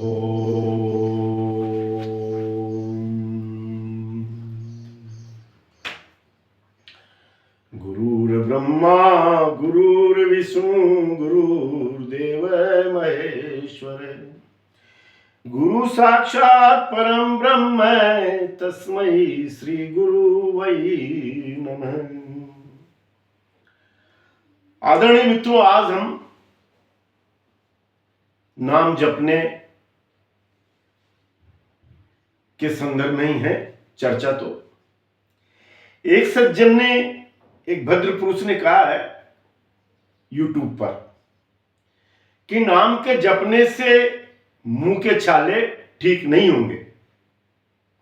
गुरुर्ब्रह्मा गुरुर्विष्णु गुरुर्देव महेश्वर गुरु साक्षात परम ब्रह्म तस्मै श्री गुरु वै नमः। आदरणीय मित्रों, आज हम नाम जपने के संदर्भ में ही है चर्चा। तो एक सज्जन ने, एक भद्र पुरुष ने कहा है यूट्यूब पर कि नाम के जपने से मुंह के छाले ठीक नहीं होंगे।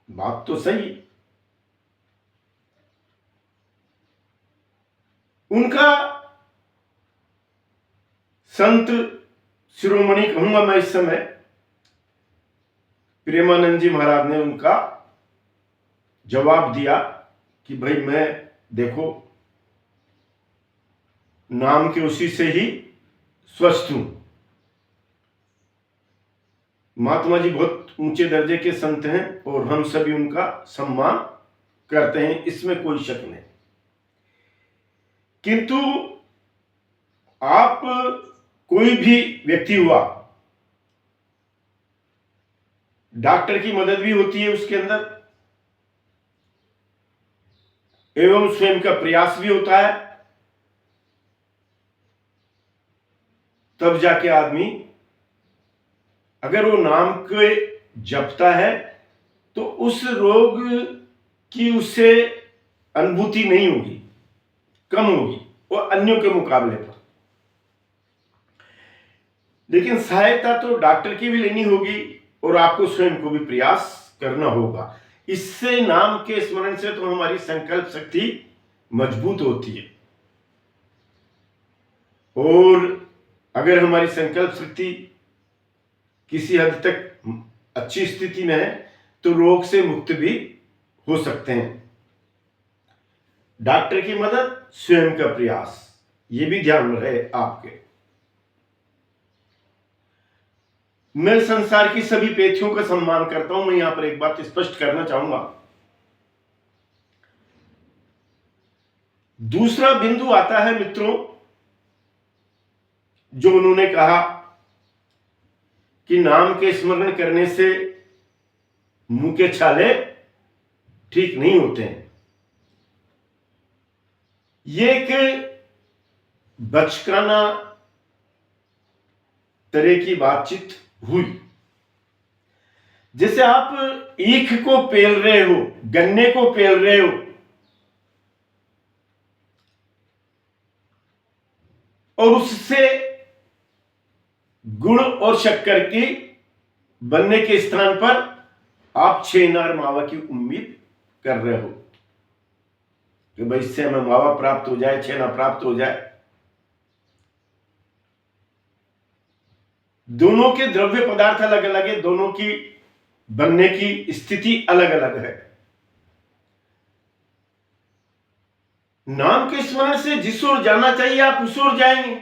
बात तो सही। उनका संत शिरोमणि कहूंगा मैं इस समय, प्रेमानंद जी महाराज ने उनका जवाब दिया कि भाई मैं देखो नाम के उसी से ही स्वस्थ हूं। महात्मा जी बहुत ऊंचे दर्जे के संत हैं और हम सभी उनका सम्मान करते हैं, इसमें कोई शक नहीं। किंतु आप कोई भी व्यक्ति हुआ, डॉक्टर की मदद भी होती है उसके अंदर, एवं स्वयं का प्रयास भी होता है, तब जाके आदमी अगर वो नाम के जपता है तो उस रोग की उससे अनुभूति नहीं होगी, कम होगी वो अन्यों के मुकाबले पर। लेकिन सहायता तो डॉक्टर की भी लेनी होगी और आपको स्वयं को भी प्रयास करना होगा। इससे नाम के स्मरण से तो हमारी संकल्प शक्ति मजबूत होती है, और अगर हमारी संकल्प शक्ति किसी हद तक अच्छी स्थिति में है तो रोग से मुक्त भी हो सकते हैं। डॉक्टर की मदद, स्वयं का प्रयास, ये भी ध्यान में रहे आपके। मैं संसार की सभी पेथियों का सम्मान करता हूं। मैं यहां पर एक बात स्पष्ट करना चाहूंगा। दूसरा बिंदु आता है मित्रों, जो उन्होंने कहा कि नाम के स्मरण करने से मुंह के छाले ठीक नहीं होते हैं। ये एक बचकाना तरह की बातचीत हुई। जैसे आप ईख को पेल रहे हो, गन्ने को पेल रहे हो, और उससे गुड़ और शक्कर की बनने के स्थान पर आप छेनार मावा की उम्मीद कर रहे हो कि भाई इससे हमें मावा प्राप्त हो जाए, छेना प्राप्त हो जाए। दोनों के द्रव्य पदार्थ अलग अलग है, दोनों की बनने की स्थिति अलग अलग है। नाम के स्मरण से जिस ओर जाना चाहिए आप उस ओर जाएंगे।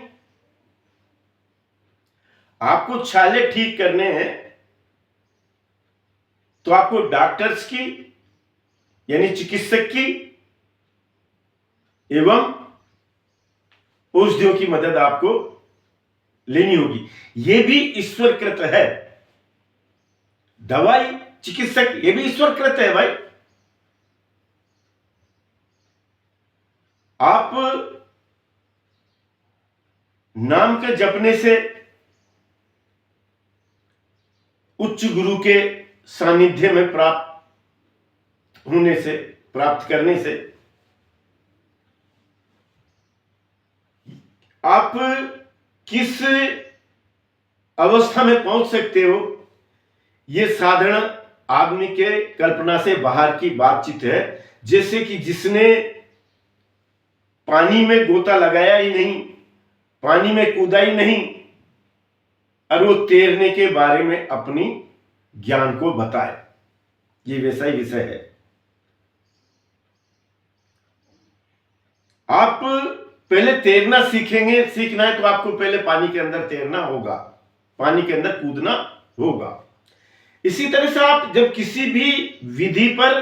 आपको छाले ठीक करने हैं तो आपको डॉक्टर्स की यानी चिकित्सक की एवं औषधियों की मदद आपको लेनी होगी। यह भी ईश्वरकृत है। दवाई, चिकित्सक, यह भी ईश्वरकृत है भाई। आप नाम के जपने से, उच्च गुरु के सानिध्य में प्राप्त होने से, प्राप्त करने से आप किस अवस्था में पहुंच सकते हो, यह साधारण आदमी के कल्पना से बाहर की बातचीत है। जैसे कि जिसने पानी में गोता लगाया ही नहीं, पानी में कूदा ही नहीं, और वो तैरने के बारे में अपनी ज्ञान को बताए, ये वैसा ही विषय है। आप पहले तैरना सीखेंगे, सीखना है तो आपको पहले पानी के अंदर तैरना होगा, पानी के अंदर कूदना होगा। इसी तरह से आप जब किसी भी विधि पर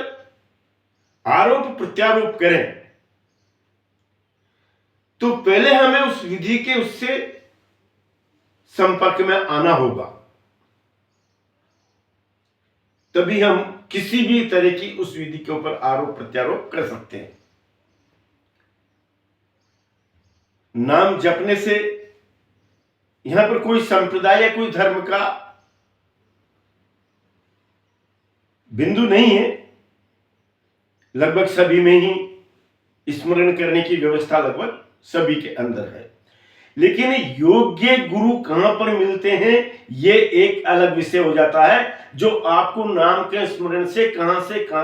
आरोप प्रत्यारोप करें तो पहले हमें उस विधि के उससे संपर्क में आना होगा, तभी हम किसी भी तरह की उस विधि के ऊपर आरोप प्रत्यारोप कर सकते हैं। नाम जपने से यहां पर कोई संप्रदाय या कोई धर्म का बिंदु नहीं है, लगभग सभी में ही स्मरण करने की व्यवस्था लगभग सभी के अंदर है। लेकिन योग्य गुरु कहां पर मिलते हैं यह एक अलग विषय हो जाता है, जो आपको नाम के स्मरण से कहां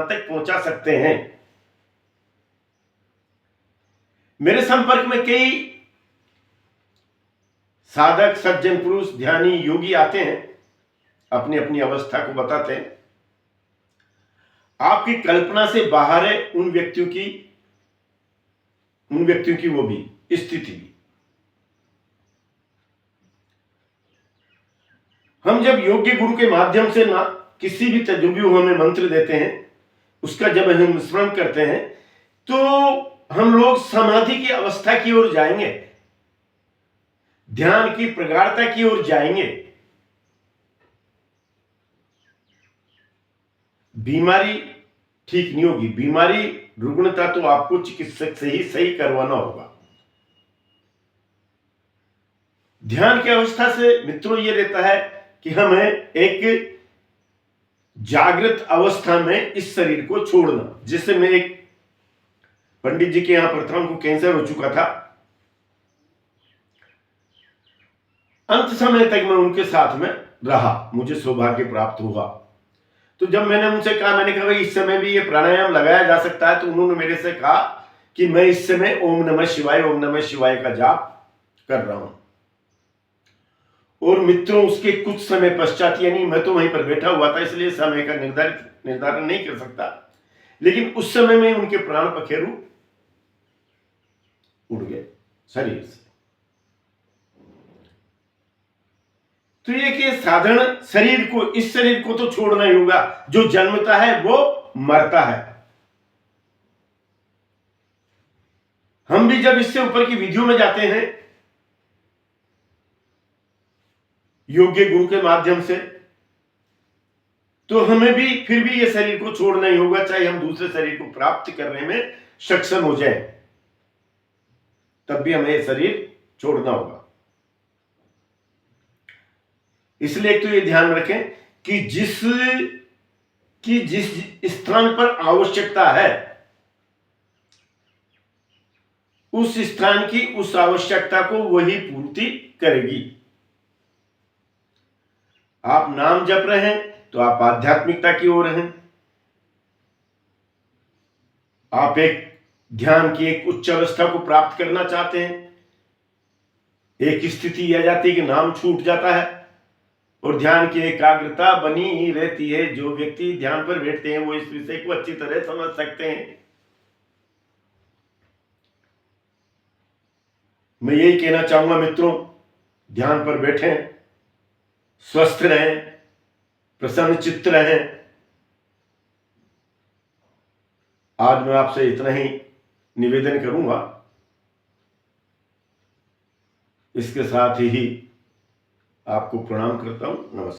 तक पहुंचा सकते हैं। मेरे संपर्क में कई साधक, सज्जन पुरुष, ध्यानी, योगी आते हैं, अपनी अपनी अवस्था को बताते हैं। आपकी कल्पना से बाहर है उन व्यक्तियों की वो भी स्थिति भी। हम जब योग्य गुरु के माध्यम से ना किसी भी तजुर्बी हमें मंत्र देते हैं, उसका जब हम स्मरण करते हैं तो हम लोग समाधि की अवस्था की ओर जाएंगे, ध्यान की प्रगाढ़ता की ओर जाएंगे। बीमारी ठीक नहीं होगी, बीमारी रुग्णता तो आपको चिकित्सक से ही सही करवाना होगा। ध्यान की अवस्था से मित्रों ये रहता है कि हमें एक जागृत अवस्था में इस शरीर को छोड़ना। जैसे मैं एक पंडित जी के यहां पर था, उनको कैंसर हो चुका था, अंत समय तक मैं उनके साथ में रहा, मुझे सौभाग्य प्राप्त हुआ। तो जब मैंने उनसे कहा, मैंने कहा भाई इस समय भी ये प्राणायाम लगाया जा सकता है, तो उन्होंने मेरे से कहा कि मैं इस समय ओम नमः शिवाय का जाप कर रहा हूं। और मित्रों उसके कुछ समय पश्चात, यानी मैं तो वहीं पर बैठा हुआ था इसलिए समय का निर्धारण नहीं कर सकता, लेकिन उस समय में उनके प्राण पखेरु उड़ गए शरीर से। तो ये कि साधारण शरीर को, इस शरीर को तो छोड़ना ही होगा, जो जन्मता है वो मरता है। हम भी जब इससे ऊपर की विधियों में जाते हैं योग्य गुरु के माध्यम से, तो हमें भी फिर भी ये शरीर को छोड़ना ही होगा, चाहे हम दूसरे शरीर को प्राप्त करने में सक्षम हो जाए, तब भी हमें ये शरीर छोड़ना होगा। इसलिए एक तो ये ध्यान रखें कि जिस स्थान पर आवश्यकता है उस स्थान की उस आवश्यकता को वही पूर्ति करेगी। आप नाम जप रहे हैं तो आप आध्यात्मिकता की ओर हैं, आप एक ध्यान की एक उच्च अवस्था को प्राप्त करना चाहते हैं। एक स्थिति आ जाती है कि नाम छूट जाता है और ध्यान की एकाग्रता बनी ही रहती है। जो व्यक्ति ध्यान पर बैठते हैं वो इस विषय को अच्छी तरह समझ सकते हैं। मैं यही कहना चाहूंगा मित्रों, ध्यान पर बैठें, स्वस्थ रहें, प्रसन्न चित्त रहें। आज मैं आपसे इतना ही निवेदन करूंगा। इसके साथ ही आपको प्रणाम करता हूं। नमस्कार।